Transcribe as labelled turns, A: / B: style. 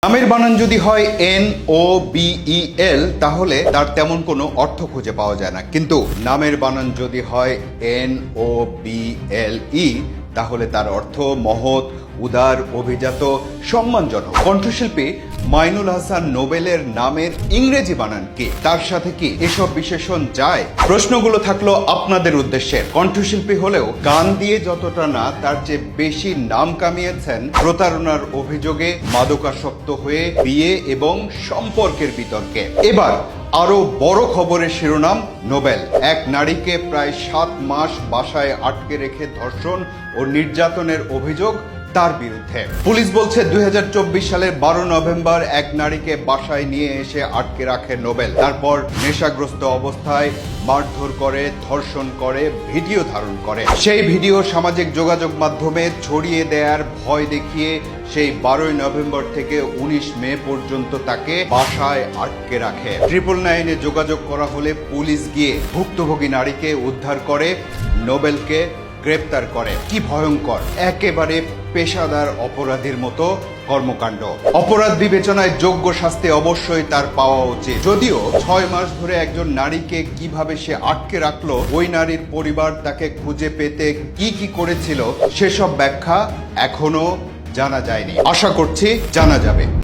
A: নামের বানান যদি হয় NOBEL তাহলে তার তেমন কোনো অর্থ খুঁজে পাওয়া যায় না, কিন্তু নামের বানান যদি হয় NOBLE তাহলে তার অর্থ মহৎ, উদার, অভিজাত, সম্মানজনক। কণ্ঠশিল্পী মাইনুল হাসান নোবেলের নামের ইংরেজি বানান কি? তার সাথে কি এসব বিশেষণ যায়? প্রশ্নগুলো থাকলো আপনাদের উদ্দেশ্যে। কণ্ঠশিল্পী হলেও গান দিয়ে যতটা না তার চেয়ে বেশি নাম কামিয়েছেন প্রতারণার অভিযোগে, মাদকাসক্ত হয়ে, বিয়ে এবং সম্পর্কের বিতর্কে। এবার আরো বড় খবরের শিরোনাম নোবেল। এক নারীকে প্রায় 7 মাস বাসায় আটকে রেখে ধর্ষণ ও নির্যাতনের অভিযোগ তার বিরুদ্ধে। পুলিশ বলছে 2024 সালের 12 নভেম্বর এক নারীকে বাসায় নিয়ে এসে আটকে রাখে নোবেল। তারপর নেশাগ্রস্ত অবস্থায় মারধর করে, ধর্ষণ করে, ভিডিও ধারণ করে। সেই ভিডিও সামাজিক যোগাযোগ মাধ্যমে ছড়িয়ে দেওয়ার ভয় দেখিয়ে সেই 12 নভেম্বর থেকে 19 মে পর্যন্ত তাকে বাসায় আটকে রাখে। 999-এ যোগাযোগ করা হলে পুলিশ গিয়ে ভুক্তভোগী নারীকে উদ্ধার করে, নোবেলকে গ্রেপ্তার করে। কি ভয়ঙ্কর, একেবারে পেশাদার অপরাধীর মতো কর্মকাণ্ড। অপরাধ বিবেচনায় যোগ্য শাস্তি অবশ্যই তার পাওয়া উচিত। যদিও 6 মাস ধরে একজন নারীকে কিভাবে সে আটকে রাখলো, ওই নারীর পরিবার তাকে খুঁজে পেতে কি করেছিল সেসব ব্যাখ্যা এখনো জানা যায়নি। আশা করছি জানা যাবে।